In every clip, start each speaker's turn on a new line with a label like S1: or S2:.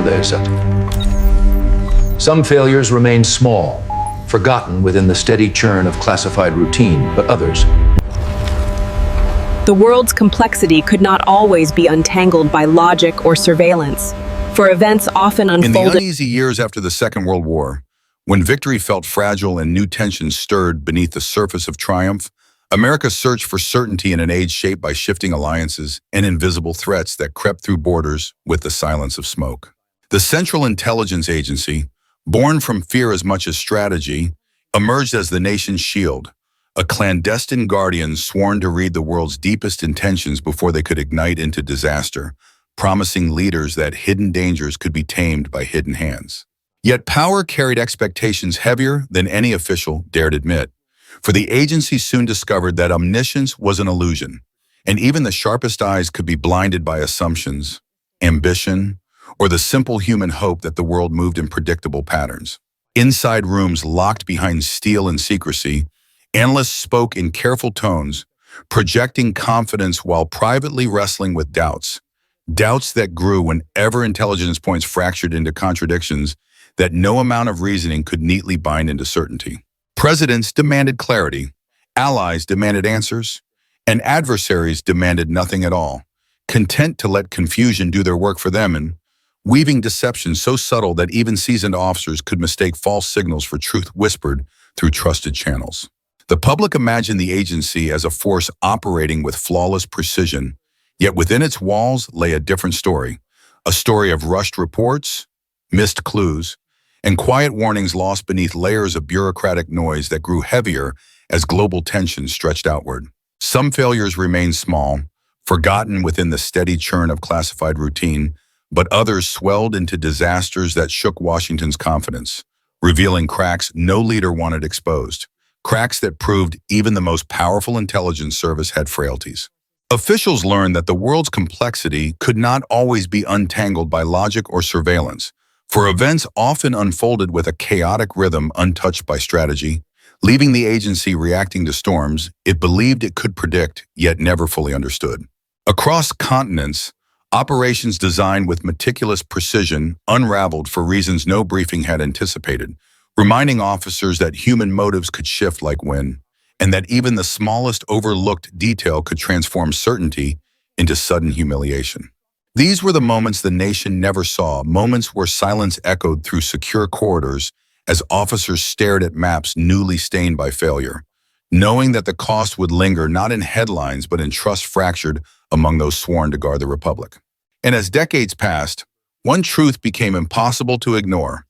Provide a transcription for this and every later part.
S1: they accept. Some failures remain small, forgotten within the steady churn of classified routine, but others.
S2: The world's complexity could not always be untangled by logic or surveillance, for events often
S3: In the
S2: unfolded.
S3: uneasy years after the Second World War, when victory felt fragile and new tensions stirred beneath the surface of triumph, America searched for certainty in an age shaped by shifting alliances and invisible threats that crept through borders with the silence of smoke. The Central Intelligence Agency, born from fear as much as strategy, emerged as the nation's shield, a clandestine guardian sworn to read the world's deepest intentions before they could ignite into disaster, promising leaders that hidden dangers could be tamed by hidden hands. Yet power carried expectations heavier than any official dared admit, for the agency soon discovered that omniscience was an illusion, and even the sharpest eyes could be blinded by assumptions, ambition, or the simple human hope that the world moved in predictable patterns. Inside rooms locked behind steel and secrecy, analysts spoke in careful tones, projecting confidence while privately wrestling with doubts that grew whenever intelligence points fractured into contradictions that no amount of reasoning could neatly bind into certainty. Presidents demanded clarity, allies demanded answers, and adversaries demanded nothing at all, content to let confusion do their work for them and weaving deception so subtle that even seasoned officers could mistake false signals for truth whispered through trusted channels. The public imagined the agency as a force operating with flawless precision, yet within its walls lay a different story, a story of rushed reports, missed clues, and quiet warnings lost beneath layers of bureaucratic noise that grew heavier as global tensions stretched outward. Some failures remained small, forgotten within the steady churn of classified routine, but others swelled into disasters that shook Washington's confidence, revealing cracks no leader wanted exposed, cracks that proved even the most powerful intelligence service had frailties. Officials learned that the world's complexity could not always be untangled by logic or surveillance, for events often unfolded with a chaotic rhythm untouched by strategy, leaving the agency reacting to storms it believed it could predict, yet never fully understood. Across continents, operations designed with meticulous precision unraveled for reasons no briefing had anticipated, reminding officers that human motives could shift like wind, and that even the smallest overlooked detail could transform certainty into sudden humiliation. These were the moments the nation never saw, moments where silence echoed through secure corridors as officers stared at maps newly stained by failure, knowing that the cost would linger not in headlines but in trust fractured among those sworn to guard the Republic. And as decades passed, one truth became impossible to ignore.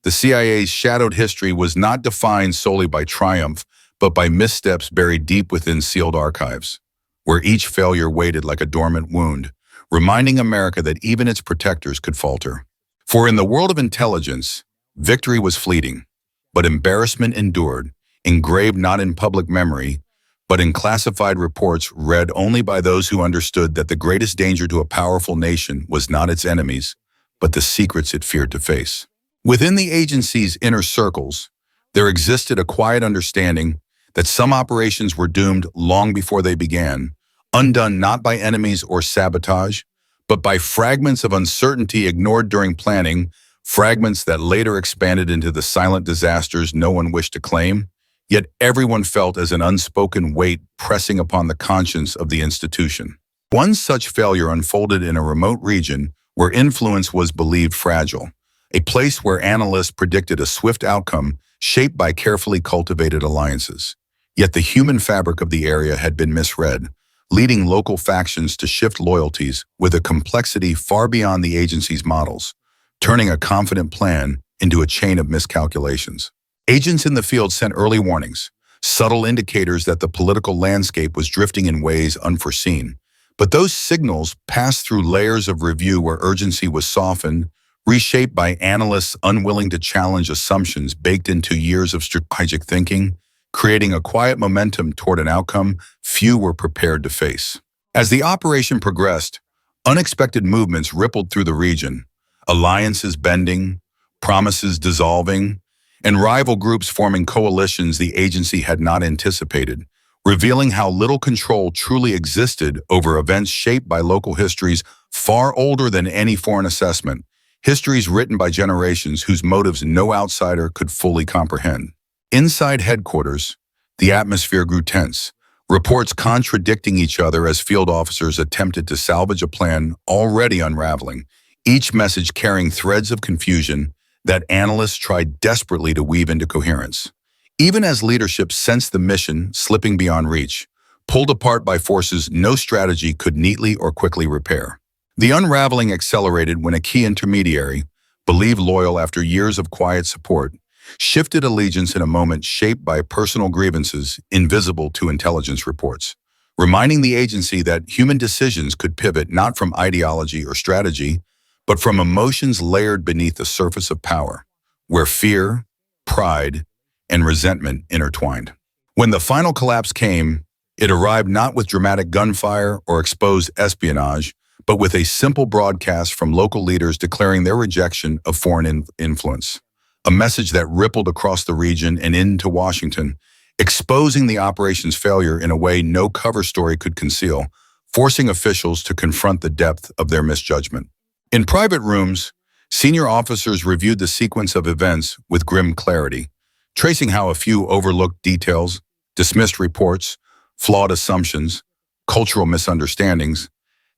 S3: The CIA's shadowed history was not defined solely by triumph, but by missteps buried deep within sealed archives, where each failure waited like a dormant wound, reminding America that even its protectors could falter. For in the world of intelligence, victory was fleeting, but embarrassment endured, engraved not in public memory, but in classified reports read only by those who understood that the greatest danger to a powerful nation was not its enemies, but the secrets it feared to face. Within the agency's inner circles, there existed a quiet understanding that some operations were doomed long before they began, undone not by enemies or sabotage, but by fragments of uncertainty ignored during planning, fragments that later expanded into the silent disasters no one wished to claim, yet everyone felt as an unspoken weight pressing upon the conscience of the institution. One such failure unfolded in a remote region where influence was believed fragile, a place where analysts predicted a swift outcome shaped by carefully cultivated alliances. Yet the human fabric of the area had been misread, leading local factions to shift loyalties with a complexity far beyond the agency's models, turning a confident plan into a chain of miscalculations. Agents in the field sent early warnings, subtle indicators that the political landscape was drifting in ways unforeseen. But those signals passed through layers of review where urgency was softened, reshaped by analysts unwilling to challenge assumptions baked into years of strategic thinking, creating a quiet momentum toward an outcome few were prepared to face. As the operation progressed, unexpected movements rippled through the region, alliances bending, promises dissolving, and rival groups forming coalitions the agency had not anticipated, revealing how little control truly existed over events shaped by local histories far older than any foreign assessment, histories written by generations whose motives no outsider could fully comprehend. Inside headquarters, the atmosphere grew tense, reports contradicting each other as field officers attempted to salvage a plan already unraveling, each message carrying threads of confusion that analysts tried desperately to weave into coherence. Even as leadership sensed the mission slipping beyond reach, pulled apart by forces no strategy could neatly or quickly repair. The unraveling accelerated when a key intermediary, believed loyal after years of quiet support, shifted allegiance in a moment shaped by personal grievances invisible to intelligence reports, reminding the agency that human decisions could pivot not from ideology or strategy, but from emotions layered beneath the surface of power, where fear, pride, and resentment intertwined. When the final collapse came, it arrived not with dramatic gunfire or exposed espionage, but with a simple broadcast from local leaders declaring their rejection of foreign influence. A message that rippled across the region and into Washington, exposing the operation's failure in a way no cover story could conceal, forcing officials to confront the depth of their misjudgment. In private rooms, senior officers reviewed the sequence of events with grim clarity, tracing how a few overlooked details, dismissed reports, flawed assumptions, cultural misunderstandings,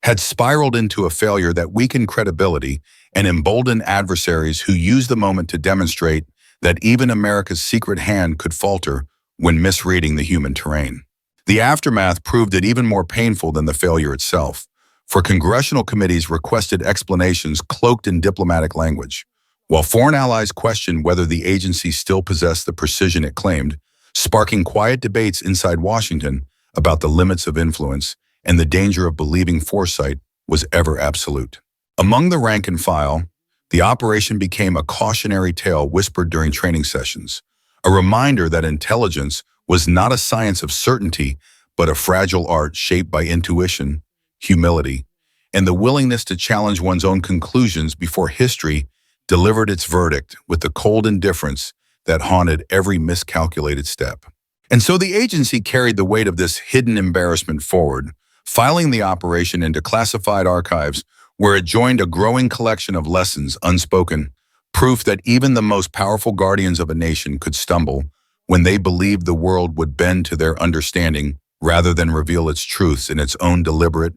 S3: had spiraled into a failure that weakened credibility and emboldened adversaries who used the moment to demonstrate that even America's secret hand could falter when misreading the human terrain. The aftermath proved it even more painful than the failure itself, for congressional committees requested explanations cloaked in diplomatic language, while foreign allies questioned whether the agency still possessed the precision it claimed, sparking quiet debates inside Washington about the limits of influence and the danger of believing foresight was ever absolute. Among the rank and file, the operation became a cautionary tale whispered during training sessions, a reminder that intelligence was not a science of certainty, but a fragile art shaped by intuition, humility, and the willingness to challenge one's own conclusions before history delivered its verdict with the cold indifference that haunted every miscalculated step. And so the agency carried the weight of this hidden embarrassment forward, filing the operation into classified archives where it joined a growing collection of lessons unspoken, proof that even the most powerful guardians of a nation could stumble when they believed the world would bend to their understanding rather than reveal its truths in its own deliberate,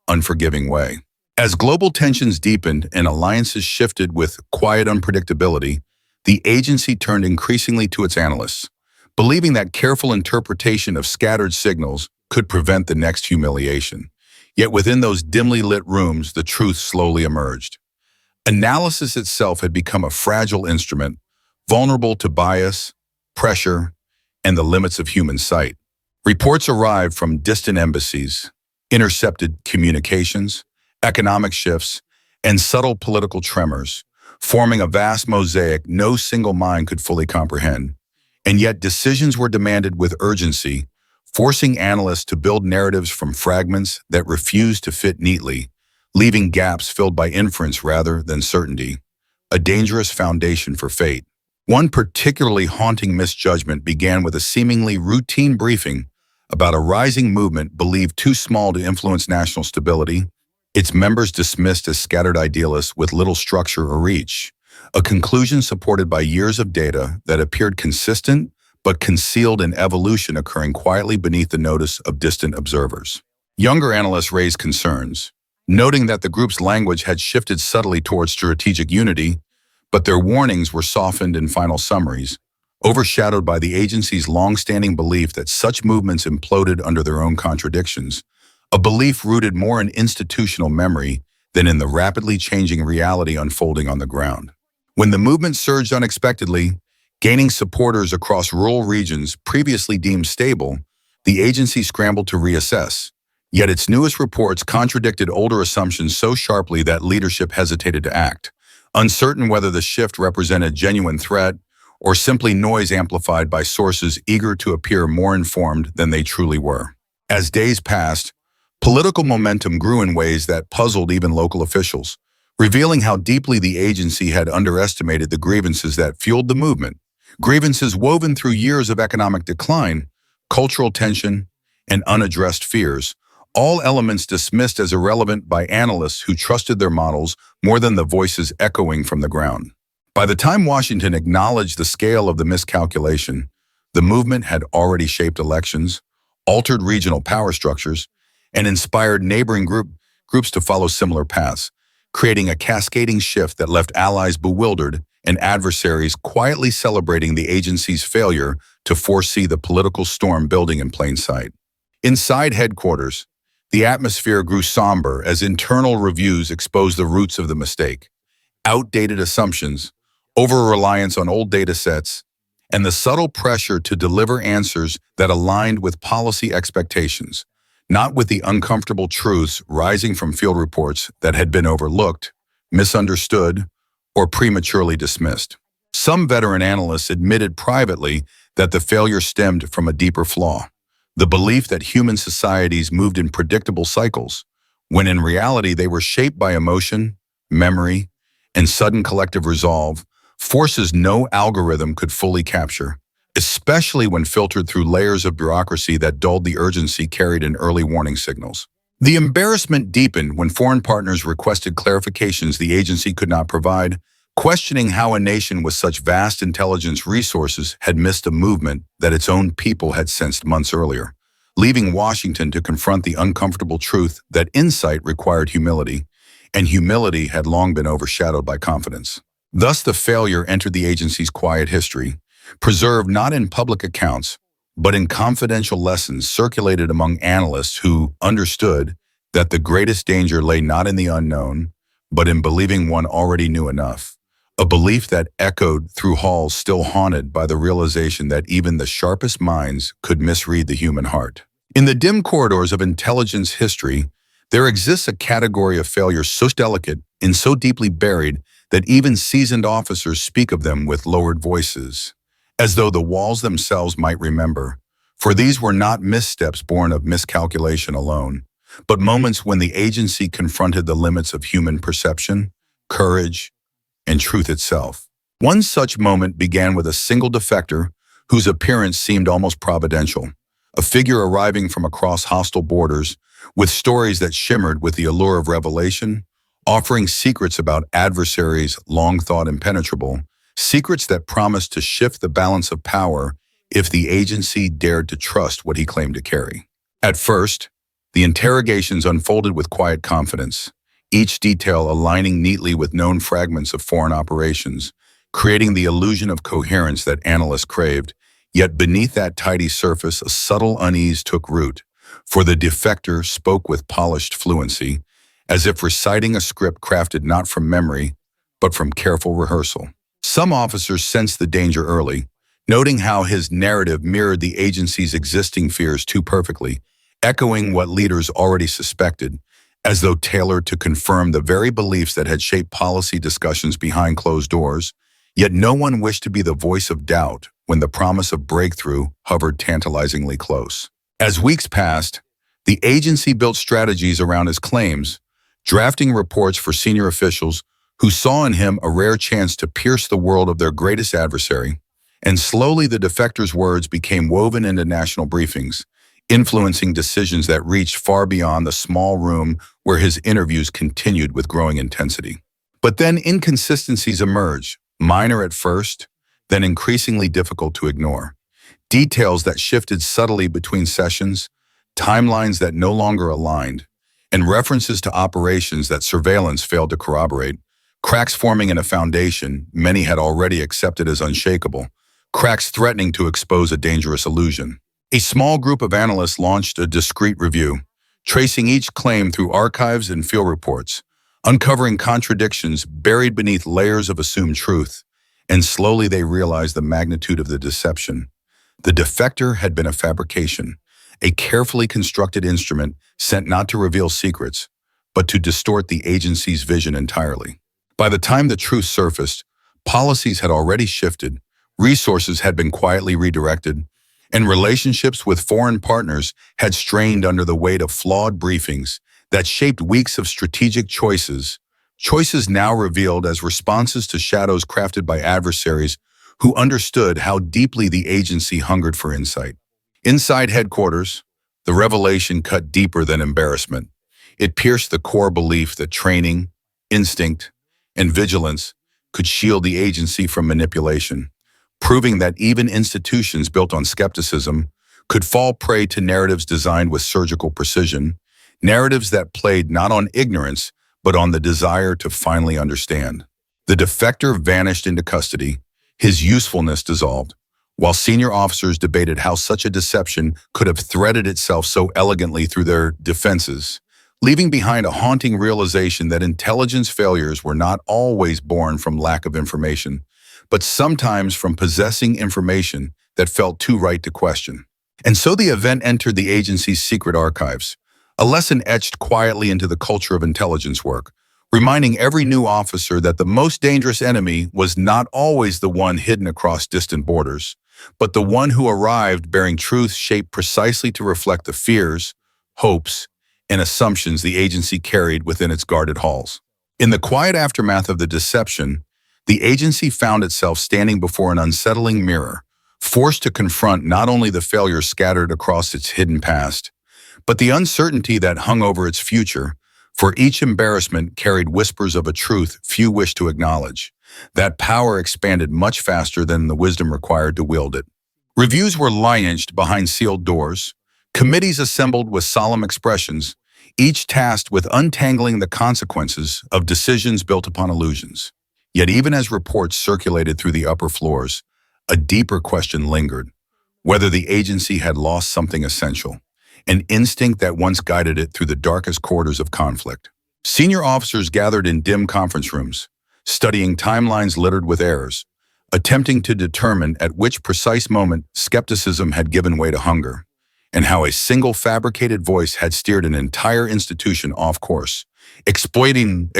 S3: unforgiving way. As global tensions deepened and alliances shifted with quiet unpredictability, the agency turned increasingly to its analysts, believing that careful interpretation of scattered signals could prevent the next humiliation. Yet within those dimly lit rooms, the truth slowly emerged. Analysis itself had become a fragile instrument, vulnerable to bias, pressure, and the limits of human sight. Reports arrived from distant embassies, intercepted communications, economic shifts, and subtle political tremors, forming a vast mosaic no single mind could fully comprehend. And yet decisions were demanded with urgency, forcing analysts to build narratives from fragments that refused to fit neatly, leaving gaps filled by inference rather than certainty, a dangerous foundation for fate. One particularly haunting misjudgment began with a seemingly routine briefing about a rising movement believed too small to influence national stability, its members dismissed as scattered idealists with little structure or reach, a conclusion supported by years of data that appeared consistent but concealed in evolution occurring quietly beneath the notice of distant observers. Younger analysts raised concerns, noting that the group's language had shifted subtly towards strategic unity, but their warnings were softened in final summaries, overshadowed by the agency's long-standing belief that such movements imploded under their own contradictions, a belief rooted more in institutional memory than in the rapidly changing reality unfolding on the ground. When the movement surged unexpectedly, gaining supporters across rural regions previously deemed stable, the agency scrambled to reassess. Yet its newest reports contradicted older assumptions so sharply that leadership hesitated to act, uncertain whether the shift represented genuine threat or simply noise amplified by sources eager to appear more informed than they truly were. As days passed, political momentum grew in ways that puzzled even local officials, revealing how deeply the agency had underestimated the grievances that fueled the movement. Grievances woven through years of economic decline, cultural tension, and unaddressed fears, all elements dismissed as irrelevant by analysts who trusted their models more than the voices echoing from the ground. By the time Washington acknowledged the scale of the miscalculation, the movement had already shaped elections, altered regional power structures, and inspired neighboring groups to follow similar paths, creating a cascading shift that left allies bewildered and adversaries quietly celebrating the agency's failure to foresee the political storm building in plain sight. Inside headquarters, the atmosphere grew somber as internal reviews exposed the roots of the mistake: outdated assumptions, over-reliance on old data sets, and the subtle pressure to deliver answers that aligned with policy expectations, not with the uncomfortable truths rising from field reports that had been overlooked, misunderstood, or prematurely dismissed. Some veteran analysts admitted privately that the failure stemmed from a deeper flaw: the belief that human societies moved in predictable cycles, when in reality they were shaped by emotion, memory, and sudden collective resolve, forces no algorithm could fully capture, especially when filtered through layers of bureaucracy that dulled the urgency carried in early warning signals. The embarrassment deepened when foreign partners requested clarifications the agency could not provide, questioning how a nation with such vast intelligence resources had missed a movement that its own people had sensed months earlier, leaving Washington to confront the uncomfortable truth that insight required humility, and humility had long been overshadowed by confidence. Thus, the failure entered the agency's quiet history, preserved not in public accounts, but in confidential lessons circulated among analysts who understood that the greatest danger lay not in the unknown, but in believing one already knew enough. A belief that echoed through halls still haunted by the realization that even the sharpest minds could misread the human heart. In the dim corridors of intelligence history, there exists a category of failure so delicate and so deeply buried that even seasoned officers speak of them with lowered voices, as though the walls themselves might remember. For these were not missteps born of miscalculation alone, but moments when the agency confronted the limits of human perception, courage, and truth itself. One such moment began with a single defector whose appearance seemed almost providential, a figure arriving from across hostile borders with stories that shimmered with the allure of revelation, offering secrets about adversaries long thought impenetrable, secrets that promised to shift the balance of power if the agency dared to trust what he claimed to carry. At first, the interrogations unfolded with quiet confidence, each detail aligning neatly with known fragments of foreign operations, creating the illusion of coherence that analysts craved. Yet beneath that tidy surface, a subtle unease took root, for the defector spoke with polished fluency, as if reciting a script crafted not from memory, but from careful rehearsal. Some officers sensed the danger early, noting how his narrative mirrored the agency's existing fears too perfectly, echoing what leaders already suspected, as though tailored to confirm the very beliefs that had shaped policy discussions behind closed doors. Yet no one wished to be the voice of doubt when the promise of breakthrough hovered tantalizingly close. As weeks passed, the agency built strategies around his claims, drafting reports for senior officials who saw in him a rare chance to pierce the world of their greatest adversary. And slowly the defector's words became woven into national briefings, influencing decisions that reached far beyond the small room where his interviews continued with growing intensity. But then inconsistencies emerged, minor at first, then increasingly difficult to ignore. Details that shifted subtly between sessions, timelines that no longer aligned, and references to operations that surveillance failed to corroborate, cracks forming in a foundation many had already accepted as unshakable, cracks threatening to expose a dangerous illusion. A small group of analysts launched a discreet review, tracing each claim through archives and field reports, uncovering contradictions buried beneath layers of assumed truth, and slowly they realized the magnitude of the deception. The defector had been a fabrication, a carefully constructed instrument sent not to reveal secrets, but to distort the agency's vision entirely. By the time the truth surfaced, policies had already shifted, resources had been quietly redirected, and relationships with foreign partners had strained under the weight of flawed briefings that shaped weeks of strategic choices now revealed as responses to shadows crafted by adversaries who understood how deeply the agency hungered for insight. Inside headquarters, The revelation cut deeper than embarrassment. It pierced the core belief that training, instinct, and vigilance could shield the agency from manipulation, proving that even institutions built on skepticism could fall prey to narratives designed with surgical precision, narratives that played not on ignorance, but on the desire to finally understand. The defector vanished into custody, his usefulness dissolved, while senior officers debated how such a deception could have threaded itself so elegantly through their defenses, leaving behind a haunting realization that intelligence failures were not always born from lack of information, but sometimes from possessing information that felt too right to question. And so the event entered the agency's secret archives, a lesson etched quietly into the culture of intelligence work, reminding every new officer that the most dangerous enemy was not always the one hidden across distant borders, but the one who arrived bearing truth shaped precisely to reflect the fears, hopes, and assumptions the agency carried within its guarded halls. In the quiet aftermath of the deception, the agency found itself standing before an unsettling mirror, forced to confront not only the failures scattered across its hidden past, but the uncertainty that hung over its future, for each embarrassment carried whispers of a truth few wished to acknowledge. That power expanded much faster than the wisdom required to wield it. Reviews were lineaged behind sealed doors, committees assembled with solemn expressions, each tasked with untangling the consequences of decisions built upon illusions. Yet even as reports circulated through the upper floors, a deeper question lingered, whether the agency had lost something essential, an instinct that once guided it through the darkest quarters of conflict. Senior officers gathered in dim conference rooms, studying timelines littered with errors, attempting to determine at which precise moment skepticism had given way to hunger, and how a single fabricated voice had steered an entire institution off course, exploiting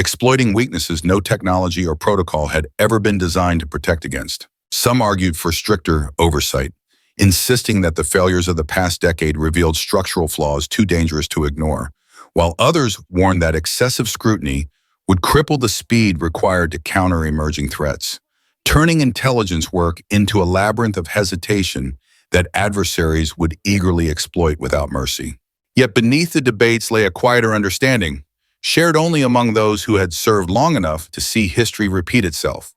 S3: weaknesses no technology or protocol had ever been designed to protect against. Some argued for stricter oversight, insisting that the failures of the past decade revealed structural flaws too dangerous to ignore, while others warned that excessive scrutiny would cripple the speed required to counter emerging threats, turning intelligence work into a labyrinth of hesitation that adversaries would eagerly exploit without mercy. Yet beneath the debates lay a quieter understanding, shared only among those who had served long enough to see history repeat itself,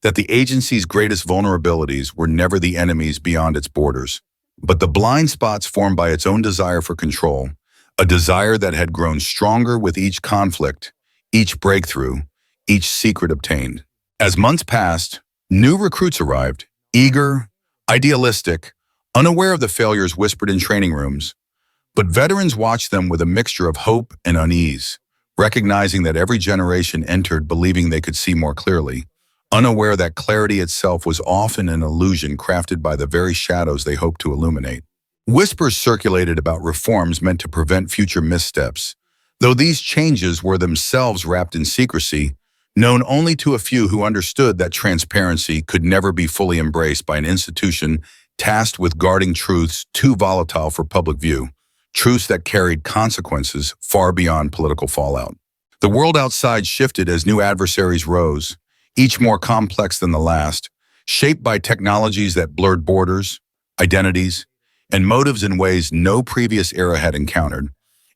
S3: that the agency's greatest vulnerabilities were never the enemies beyond its borders, but the blind spots formed by its own desire for control, a desire that had grown stronger with each conflict, each breakthrough, each secret obtained. As months passed, new recruits arrived, eager, idealistic, unaware of the failures whispered in training rooms, but veterans watched them with a mixture of hope and unease, recognizing that every generation entered believing they could see more clearly, unaware that clarity itself was often an illusion crafted by the very shadows they hoped to illuminate. Whispers circulated about reforms meant to prevent future missteps, though these changes were themselves wrapped in secrecy, known only to a few who understood that transparency could never be fully embraced by an institution tasked with guarding truths too volatile for public view, truths that carried consequences far beyond political fallout. The world outside shifted as new adversaries rose, each more complex than the last, shaped by technologies that blurred borders, identities, and motives in ways no previous era had encountered.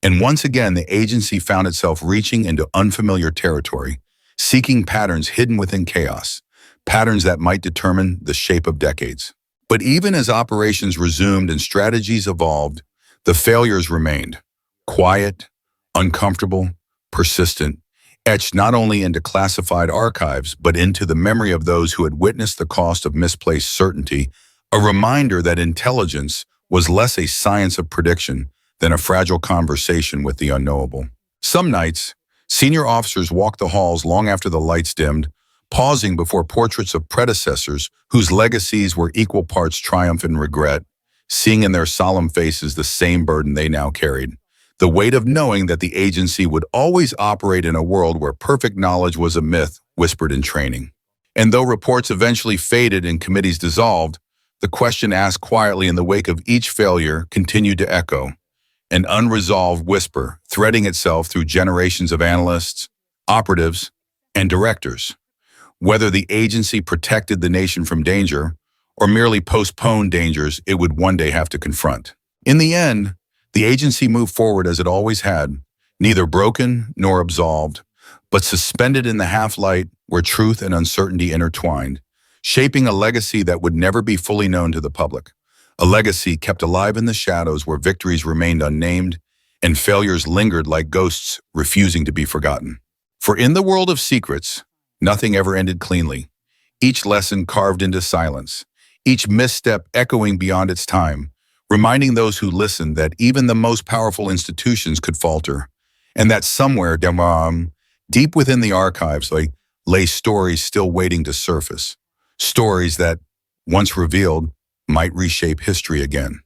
S3: And once again, the agency found itself reaching into unfamiliar territory, seeking patterns hidden within chaos, patterns that might determine the shape of decades. But even as operations resumed and strategies evolved, the failures remained, quiet, uncomfortable, persistent, etched not only into classified archives, but into the memory of those who had witnessed the cost of misplaced certainty, a reminder that intelligence was less a science of prediction than a fragile conversation with the unknowable. Some nights, senior officers walked the halls long after the lights dimmed, pausing before portraits of predecessors whose legacies were equal parts triumph and regret, seeing in their solemn faces the same burden they now carried, the weight of knowing that the agency would always operate in a world where perfect knowledge was a myth whispered in training. And though reports eventually faded and committees dissolved, the question asked quietly in the wake of each failure continued to echo, an unresolved whisper threading itself through generations of analysts, operatives, and directors. Whether the agency protected the nation from danger or merely postponed dangers it would one day have to confront. In the end, The agency moved forward as it always had, neither broken nor absolved, but suspended in the half-light where truth and uncertainty intertwined, shaping a legacy that would never be fully known to the public. A legacy kept alive in the shadows where victories remained unnamed and failures lingered like ghosts refusing to be forgotten. For in the world of secrets, nothing ever ended cleanly. Each lesson carved into silence, each misstep echoing beyond its time, reminding those who listened that even the most powerful institutions could falter, and that somewhere, deep within the archives, lay stories still waiting to surface. Stories that, once revealed, might reshape history again.